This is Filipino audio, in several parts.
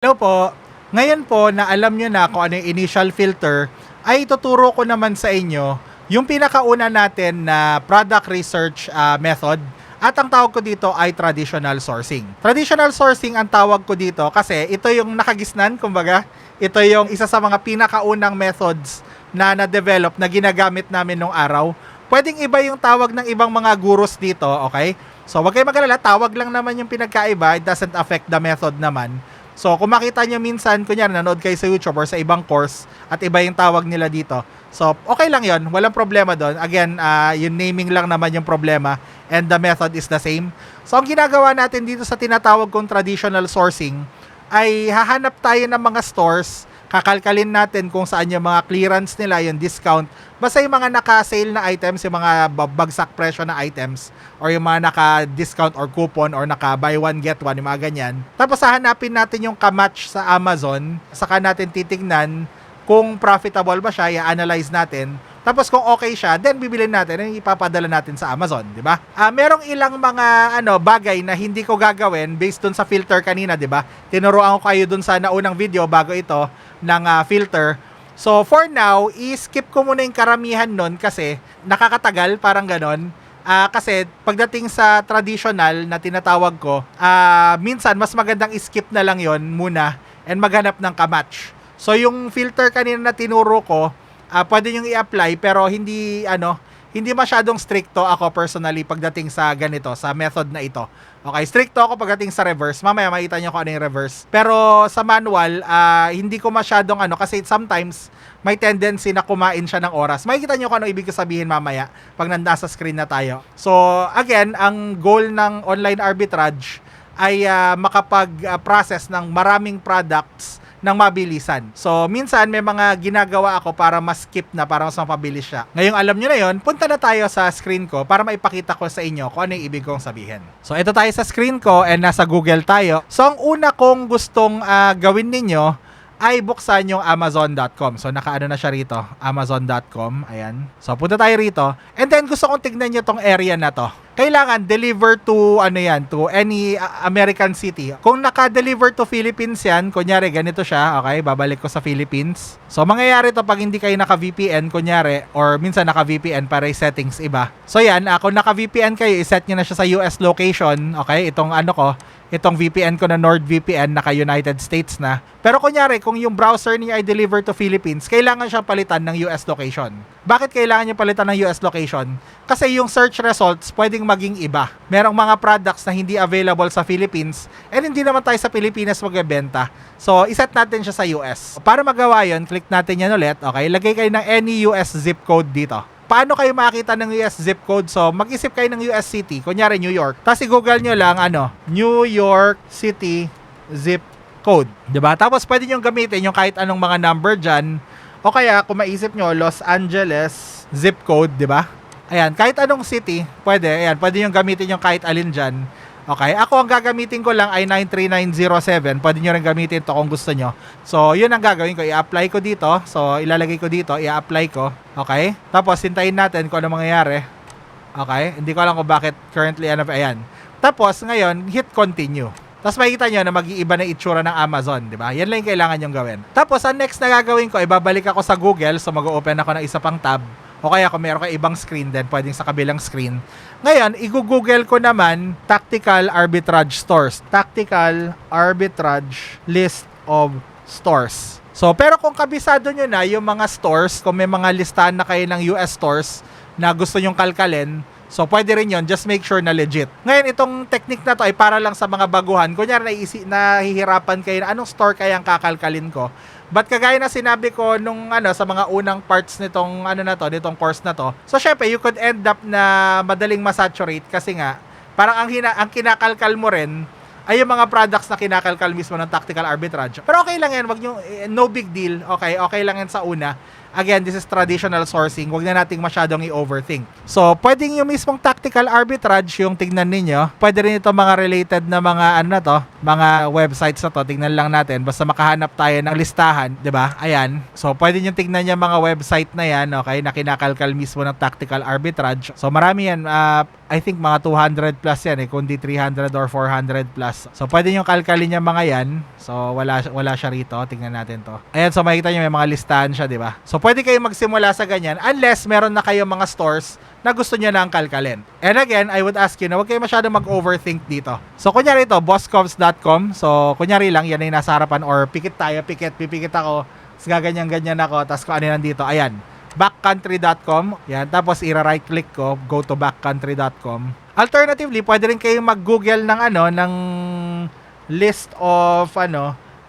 Hello po. Ngayon po na alam nyo na kung ano yung initial filter, ay ituturo ko naman sa inyo yung pinakauna natin na product research method. At ang tawag ko dito ay traditional sourcing. Traditional sourcing ang tawag ko dito kasi ito yung nakagisnan, kumbaga. Ito yung isa sa mga pinakaunang methods na na-develop na ginagamit namin nung araw. Pwedeng iba yung tawag ng ibang mga gurus dito, okay? So wag kayo mag-alala, tawag lang naman yung pinagkaiba. It doesn't affect the method naman. So, kung makita nyo minsan, kunyari, nanood kayo sa YouTube or sa ibang course at iba yung tawag nila dito. So, okay lang yon, walang problema doon. Again, yung naming lang naman yung problema and the method is the same. So, ang ginagawa natin dito sa tinatawag kong traditional sourcing ay hahanap tayo ng mga stores, kakalkalin natin kung saan yung mga clearance nila, yung discount, basta yung mga naka-sale na items, yung mga bagsak presyo na items, or yung mga naka-discount or coupon, or naka-buy one, get one, yung mga ganyan. Tapos hahanapin natin yung kamatch sa Amazon, saka natin titignan kung profitable ba siya, i-analyze natin. Tapos kung okay siya, then bibilin natin and ipapadala natin sa Amazon, di ba? Merong ilang mga bagay na hindi ko gagawin based dun sa filter kanina, di ba? Tinuruan ko kayo dun sa naunang video bago ito ng filter. So for now, i-skip ko muna yung karamihan nun kasi nakakatagal, parang ganon. Kasi pagdating sa traditional na tinatawag ko, minsan mas magandang i-skip na lang yon muna and maghanap ng kamatch. So yung filter kanina na tinuro ko, pwede nyo i-apply pero hindi masyadong stricto ako personally pagdating sa ganito, sa method na ito. Okay, stricto ako pagdating sa reverse. Mamaya makita nyo kung ano yung reverse. Pero sa manual, hindi ko masyadong kasi sometimes may tendency na kumain siya ng oras. Makikita nyo kung ano ibig sabihin mamaya pag nasa screen na tayo. So again, ang goal ng online arbitrage ay makapag-process ng maraming products ng mabilisan. So, minsan may mga ginagawa ako para mas-skip na, para mas mapabilis siya. Ngayong alam nyo na yon, punta na tayo sa screen ko para maipakita ko sa inyo kung ano yung ibig kong sabihin. So, ito tayo sa screen ko and nasa Google tayo. So, ang una kong gustong gawin ninyo ay buksan yung Amazon.com. So, nakaano na siya rito. Amazon.com. Ayan. So, punta tayo rito. And then, gusto kong tignan nyo tong area na to. Kailangan deliver to to any American city. Kung naka-deliver to Philippines yan, kunyari ganito siya, okay, babalik ko sa Philippines. So mangyayari to pag hindi kayo naka-VPN, kunyari, or minsan naka-VPN para yung settings iba. So yan, kung naka-VPN kayo, iset nyo na siya sa US location, okay, itong VPN ko na NordVPN, naka-United States na. Pero kunyari, kung yung browser niya ay deliver to Philippines, kailangan siya palitan ng US location. Bakit kailangan niya palitan ng US location? Kasi yung search results pwedeng maging iba. Merong mga products na hindi available sa Philippines and hindi naman tayo sa Pilipinas magbebenta. So, iset natin siya sa US. Para magawa yun, click natin yan ulit. Okay, lagay kayo ng any US zip code dito. Paano kayo makakita ng US zip code? So, mag-isip kayo ng US city. Kunyari, New York. Tapos, i-google nyo lang, New York City zip code. Diba? Tapos, pwede nyo gamitin yung kahit anong mga number dyan. O kaya, kung maisip nyo, Los Angeles zip code, diba? Ayan, kahit anong city, pwede. Ayan, pwede nyo gamitin yung kahit alin dyan. Okay, ako ang gagamitin ko lang ay 93907. Pwede nyo rin gamitin to kung gusto nyo. So, yun ang gagawin ko. I-apply ko dito. So, ilalagay ko dito. I-apply ko. Okay? Tapos, hintayin natin kung ano mangyayari. Okay? Hindi ko alam kung bakit currently ayan. Tapos, ngayon, hit continue. Tapos makikita nyo na mag-iiba na itsura ng Amazon, di ba? Yan lang yung kailangan nyong gawin. Tapos, ang next na gagawin ko, ibabalik ako sa Google. So, mag-open ako ng isa pang tab. O kaya kung meron ka ibang screen din, pwedeng sa kabilang screen. Ngayon, i-google ko naman Tactical Arbitrage Stores. Tactical Arbitrage List of Stores. So, pero kung kabisado nyo na yung mga stores, kung may mga listahan na kayo ng US stores na gusto nyong kalkalin, so pwede rin yun, just make sure na legit. Ngayon, itong technique na to ay para lang sa mga baguhan. Kunyari, nahihirapan kayo na anong store kayang kakalkalin ko. But kagaya na sinabi ko nung sa mga unang parts nitong nitong course na to. So syempre, you could end up na madaling masaturate kasi nga parang ang kinakalkal mo rin ay yung mga products na kinakalkal mismo ng tactical arbitrage. Pero okay lang yan, wag nyo, no big deal. Okay lang yan sa una. Again, this is traditional sourcing. Huwag na nating masyadong i-overthink. So, pwedeng yung mismong tactical arbitrage yung tignan ninyo. Pwede rin ito mga related na mga mga websites na to. Tignan lang natin. Basta makahanap tayo ng listahan, 'di ba? Ayan. So, pwede nyo tignan yung mga website na yan, okay, na kinakalkal mismo ng tactical arbitrage. So, marami yan. I think mga 200 plus yan kundi 300 or 400 plus. So pwede nyo kalkalin yung mga yan. So wala siya rito. Tingnan natin to. Ayan, so makikita nyo may mga listahan siya, di ba? So pwede kayo magsimula sa ganyan unless meron na kayo mga stores na gusto nyo na ang kalkalin. And again, I would ask you na huwag kayo masyadong mag-overthink dito. So kunyari ito, bosscovs.com. So kunyari lang, yan ay nasa harapan or pipikit ako. Tapos gaganyan-ganyan ako. Tapos kung ano nandito, ayan. Backcountry.com. Yan. Tapos ira-right click ko, go to backcountry.com. Alternatively, pwede rin kayong mag-google ng list of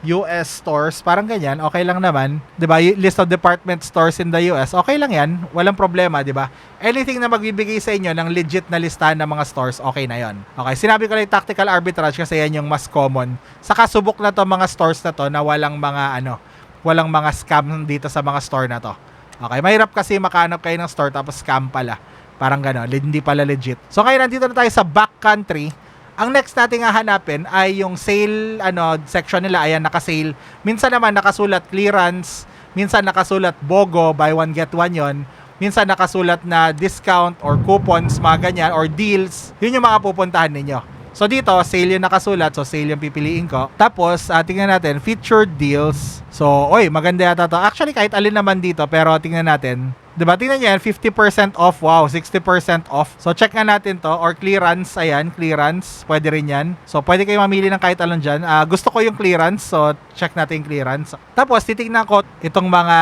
US stores. Parang ganyan. Okay lang naman. 'Di ba? List of department stores in the US. Okay lang 'yan. Walang problema, 'di ba? Anything na magbibigay sa inyo ng legit na listahan ng mga stores, okay na 'yon. Okay, sinabi ko lang tactical arbitrage kasi yan yung mas common. Saka subok na to mga stores na to na walang mga scam dito sa mga store na to. Okay, mahirap kasi makahanap kayo ng store tapos scam pala. Parang gano'n, hindi pala legit. So ngayon nandito na tayo sa Backcountry. Ang next nating hahanapin ay yung sale section nila. Ayan, naka-sale. Minsan naman nakasulat clearance, minsan nakasulat BOGO, buy one get one yon. Minsan nakasulat na discount or coupons, mga ganyan, or deals. Yun yung mga pupuntahan ninyo. So dito, sale yung nakasulat. So sale yung pipiliin ko. Tapos, tingnan natin, featured deals. So, maganda yata to. Actually, kahit alin naman dito. Pero tingnan natin. Diba? Tingnan nyo yan, 50% off. Wow, 60% off. So, check nga natin to. Or clearance. Ayan, clearance. Pwede rin yan. So, pwede kayo mamili ng kahit alon dyan. Gusto ko yung clearance. So, check natin yung clearance. Tapos, titignan ko itong mga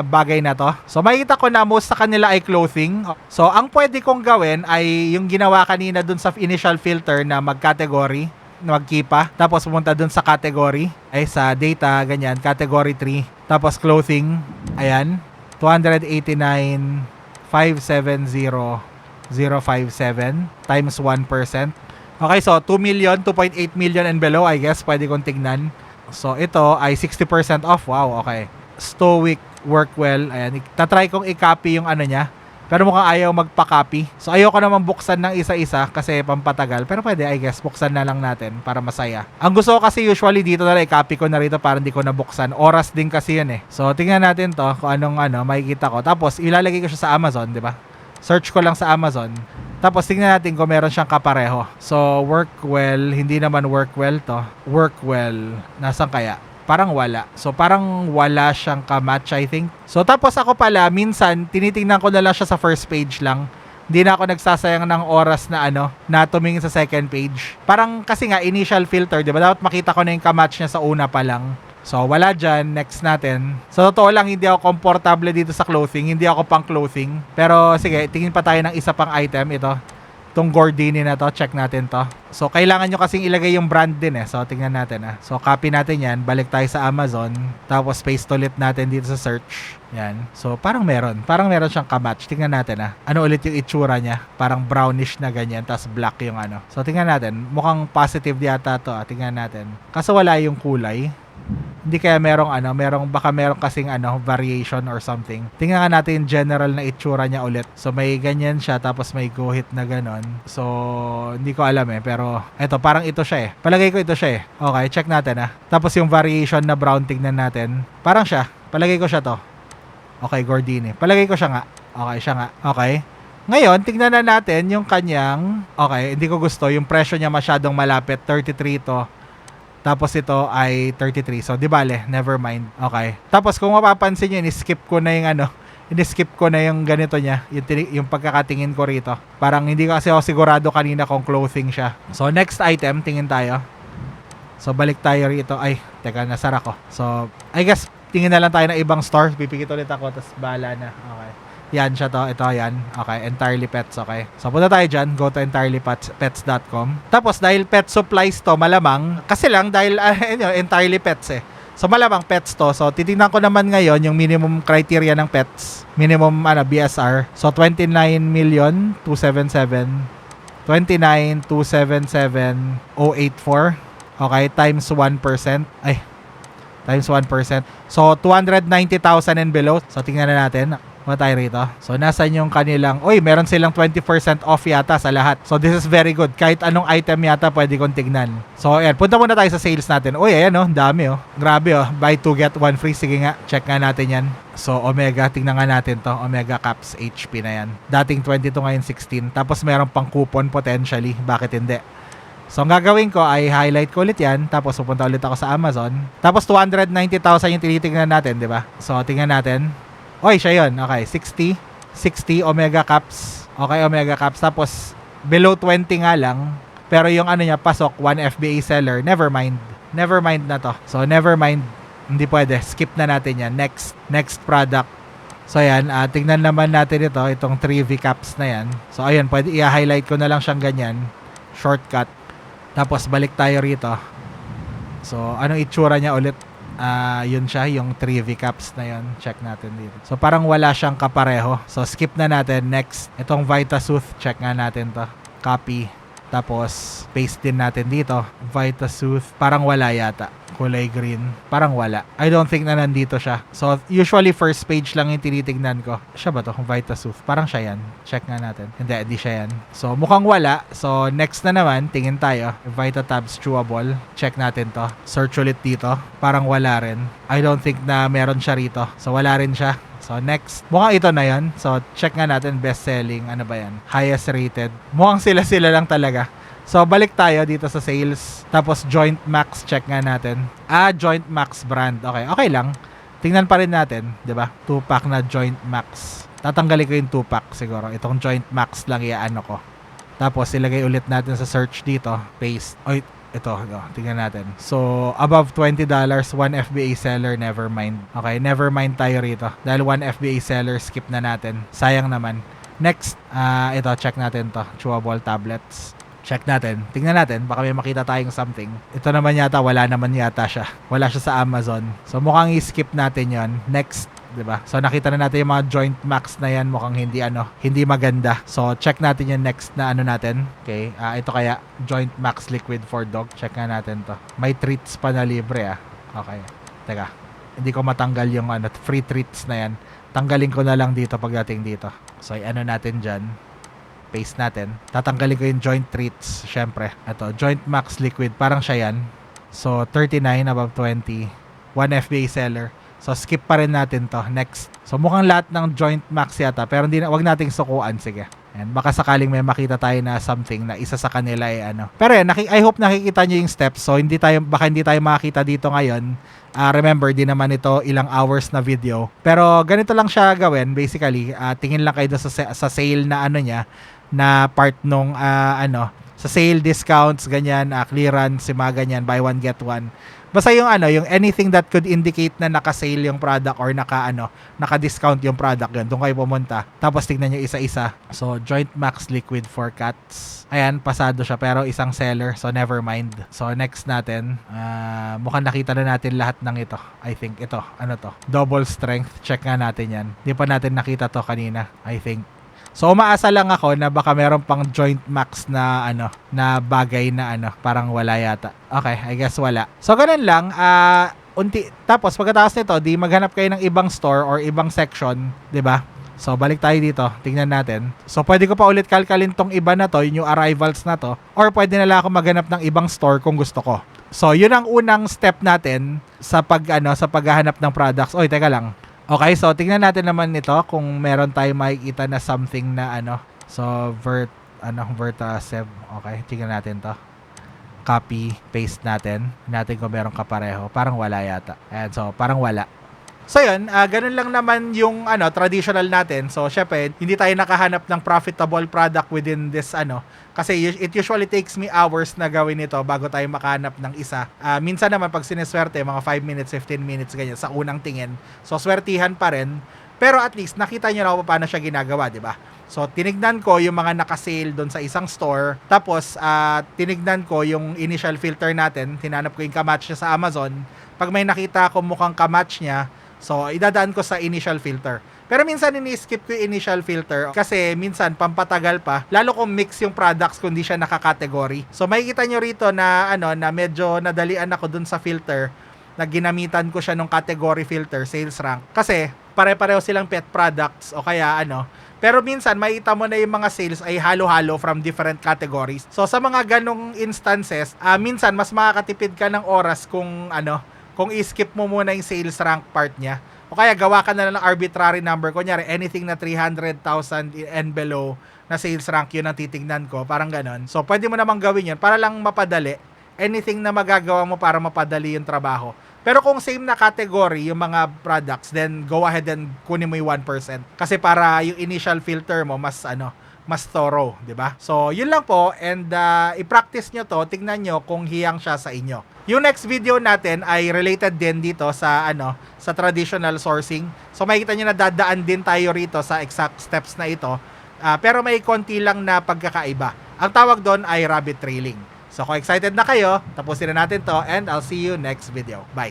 bagay na to. So, makikita ko na most sa kanila ay clothing. So, ang pwede kong gawin ay yung ginawa kanina dun sa initial filter na mag-category. Magkipa. Tapos, pumunta dun sa category. Ay, sa data, ganyan. Category 3. Tapos, clothing. Ayan. 289,570,057 times 1%. Okay, so 2 million, 2.8 million and below, I guess, pwede kong tignan. So, ito ay 60% off. Wow, okay. Stoic Workwell. Ayan, tatry kong i-copy yung niya. Pero mukhang ayaw magpa-copy. So, ayoko naman buksan ng isa-isa kasi pampatagal. Pero pwede, I guess, buksan na lang natin para masaya. Ang gusto ko kasi usually dito na lang, i-copy ko na rito para hindi ko nabuksan. Oras din kasi yun . So, tingnan natin to kung anong makikita ko. Tapos, ilalagay ko siya sa Amazon, di ba? Search ko lang sa Amazon. Tapos, tingnan natin kung meron siyang kapareho. So, Workwell, hindi naman Workwell to. Workwell, nasan kaya? Parang wala. So, parang wala siyang ka-match, I think. So, tapos ako pala, minsan, tinitingnan ko na lang siya sa first page lang. Hindi na ako nagsasayang ng oras na na tumingin sa second page. Parang kasi nga, initial filter, di ba? Dapat makita ko na yung ka-match niya sa una pa lang. So, wala dyan. Next natin. So, totoo lang, hindi ako komportable dito sa clothing. Hindi ako pang clothing. Pero, sige, tingin pa tayo ng isa pang item. Ito. Itong Gordini na to, check natin to. So, kailangan nyo kasing ilagay yung brand din . So, tingnan natin . So, copy natin yan. Balik tayo sa Amazon. Tapos, paste ulit natin dito sa search. Yan. So, parang meron. Parang meron siyang kamatch. Tingnan natin . Ano ulit yung itsura niya? Parang brownish na ganyan. Tapos, black yung . So, tingnan natin. Mukhang positive yata to . Tingnan natin. Kaso wala yung kulay. Hindi kaya baka merong kasing variation or something. Tingnan nga natin general na itsura niya ulit. So may ganyan siya tapos may guhit na ganon. So hindi ko alam pero eto parang ito siya Palagay ko ito siya Okay, check natin Tapos yung variation na brown tignan natin. Parang siya. Palagay ko siya to. Okay, Gordini. Palagay ko siya nga. Okay, siya nga. Okay. Ngayon, tignan na natin yung kanyang hindi ko gusto. Yung presyo niya masyadong malapit. 33 to. Tapos ito ay 33. So, di bale, never mind. Okay. Tapos kung mapapansin nyo, in-skip ko na yung ganito niya. Yung pagkakatingin ko rito. Parang hindi kasi ako sigurado kanina kung clothing siya. So, next item, tingin tayo. So, balik tayo rito. Ay, teka, nasara ko. So, I guess, tingin na lang tayo ng ibang store. Pipikit ulit ako, tapos bahala na. Okay. Yan siya to. Ito, yan. Okay. Entirely Pets. Okay. So, punta tayo dyan. Go to entirelypets.com. Tapos, dahil pet supplies to, malamang. Kasi lang, dahil entirely pets So, malamang pets to. So, titignan ko naman ngayon yung minimum criteria ng pets. Minimum, BSR. So, 29,277,084. Okay. Times 1%. Ay. Times 1%. So, 290,000 and below. So, tingnan na natin. What tayo rito? So, nasan yung kanilang... Uy, meron silang 20% off yata sa lahat. So, this is very good. Kahit anong item yata pwede kong tignan. So, ayan. Punta muna tayo sa sales natin. Uy, ayan oh. Dami oh. Grabe oh. Buy 2 get 1 free. Sige nga. Check nga natin yan. So, Omega. Tingnan nga natin to. Omega Caps HP na yan. Dating 22, ngayon 16. Tapos, meron pang coupon potentially. Bakit hindi? So, ang gagawin ko ay highlight ko ulit yan. Tapos, pupunta ulit ako sa Amazon. Tapos, 290,000 yung tinitignan natin, di ba? So, tingnan natin. Oy, siya yun. Okay, 60 Omega Caps. Okay, Omega Caps. Tapos, below 20 nga lang. Pero yung ano niya, pasok, 1 FBA seller. Never mind. Never mind na to. So, never mind. Hindi pwede. Skip na natin yan. Next product. So, ayan. Tingnan naman natin ito. Itong 3V Caps na yan. So, ayun. Pwede i-highlight ko na lang siyang ganyan. Shortcut. Tapos, balik tayo rito. So, anong itsura niya ulit? Yun siya, yung 3V Caps na yun. Check natin dito. So, parang wala siyang kapareho. So, skip na natin. Next, itong Vitasooth. Check nga natin to. Copy. Tapos, paste din natin dito. Vitasooth. Parang wala yata. Kulay green. Parang wala. I don't think na nandito siya. So, usually first page lang yung tinitignan ko. Siya ba to? Vitasooth. Parang siya yan. Check nga natin. Hindi siya yan. So, mukhang wala. So, next na naman, tingin tayo. Vitatabs chewable. Check natin to. Search ulit dito. Parang wala rin. I don't think na meron siya rito. So, wala rin siya. So, next. Mukhang ito na yan. So, check nga natin. Best selling. Ano ba yan? Highest rated. Mukhang sila lang talaga. So, balik tayo dito sa sales. Tapos, Joint Max, check nga natin. Joint Max brand. Okay, okay lang. Tingnan pa rin natin, di ba? 2-pack na Joint Max. Tatanggalin ko yung 2-pack siguro. Itong Joint Max lang iaano ko. Tapos, ilagay ulit natin sa search dito. Paste. Oy, ito. Tingnan natin. So, above $20, 1 FBA seller, never mind. Okay, never mind tayo rito. Dahil 1 FBA seller, skip na natin. Sayang naman. Next, ito, check natin to. Chewable tablets. Check natin. Tingnan natin. Baka may makita tayong something. Ito naman yata. Wala naman yata siya. Wala siya sa Amazon. So, mukhang i-skip natin yon. Next. Diba? So, nakita na natin yung mga Joint Max na yan. Mukhang hindi maganda. So, check natin yung next na natin. Okay. Ito kaya. Joint Max Liquid for Dog. Check nga natin to. May treats pa na libre Okay. Teka. Hindi ko matanggal yung free treats na yan. Tanggalin ko na lang dito pagdating dito. So, natin dyan. Paste natin. Tatanggalin ko yung joint treats. Syempre. Ito. Joint Max Liquid. Parang siya yan. So, 39 above 20. 1 FBA seller. So, skip pa rin natin to. Next. So, mukhang lahat ng Joint Max yata. Pero wag nating sukuan. Sige. And baka sakaling may makita tayo na something na isa sa kanila Pero yan, I hope nakikita nyo yung steps. So, baka hindi tayo makakita dito ngayon. Remember, di naman ito ilang hours na video. Pero ganito lang siya gawin. Basically, tingin lang kayo sa sale na niya. Na part nung sa sale discounts, ganyan, clearance, mga ganyan, buy one get one. Basta yung yung anything that could indicate na naka-sale yung product or naka-discount yung product, yun, doon kayo pumunta. Tapos tignan nyo isa-isa. So, Joint Max Liquid for Cats. Ayan, pasado siya pero isang seller, so never mind. So, next natin, mukhang nakita na natin lahat ng ito. I think ito, to? Double strength, check nga natin yan. Di pa natin nakita to kanina, I think. So, umaasa lang ako na baka meron pang Joint Max na na bagay na parang wala yata. Okay, I guess wala. So, ganun lang. Tapos, pagkatapos nito, di maghanap kayo ng ibang store or ibang section, di ba? So, balik tayo dito. Tingnan natin. So, pwede ko pa ulit kalkalin tong iba na to, yung new arrivals na to. Or pwede na lang ako maghanap ng ibang store kung gusto ko. So, yun ang unang step natin sa sa paghahanap ng products. Oy, teka lang. Okay, so tingnan natin naman ito kung meron tayong makikita na something na So, Vertasev. Okay, tingnan natin to. Copy, paste natin. Natin kung meron kapareho. Parang wala yata. And so, parang wala. So yun, ganun lang naman yung traditional natin. So syempre, hindi tayo nakahanap ng profitable product within this kasi it usually takes me hours na gawin ito bago tayo makahanap ng isa. Minsan naman pag sineswerte, mga 5 minutes, 15 minutes ganyan sa unang tingin. So swertihan pa rin. Pero at least nakita niyo na kung paano siya ginagawa, di ba? So tinignan ko yung mga naka-sale doon sa isang store. Tapos tinignan ko yung initial filter natin. Tinanap ko yung kamatch niya sa Amazon. Pag may nakita ko mukhang kamatch niya, so, idadaan ko sa initial filter. Pero minsan ini-skip ko yung initial filter kasi minsan pampatagal pa. Lalo kung mix yung products kung di siya nakakategory. So, makikita nyo rito na na medyo nadalian ako dun sa filter na ginamitan ko siya nung category filter, sales rank. Kasi pare-pareho silang pet products o kaya ano. Pero minsan makita mo na yung mga sales ay halo-halo from different categories. So sa mga ganong instances, minsan mas makakatipid ka ng oras kung kung i-skip mo muna yung sales rank part niya. O kaya gawa ka na lang ng arbitrary number. Kunyari, anything na 300,000 and below na sales rank, yun ang titignan ko. Parang ganon. So, pwede mo namang gawin yun para lang mapadali. Anything na magagawa mo para mapadali yung trabaho. Pero kung same na category yung mga products, then go ahead and kunin mo yung 1%. Kasi para yung initial filter mo, mas thorough, di ba? So, yun lang po. And i-practice nyo to. Tignan nyo kung hiyang siya sa inyo. Yung next video natin ay related din dito sa sa traditional sourcing. So makikita niyo na dadaan din tayo rito sa exact steps na ito. Pero may konti lang na pagkakaiba. Ang tawag doon ay rabbit trailing. So kung excited na kayo, tapusin na natin to and I'll see you next video. Bye.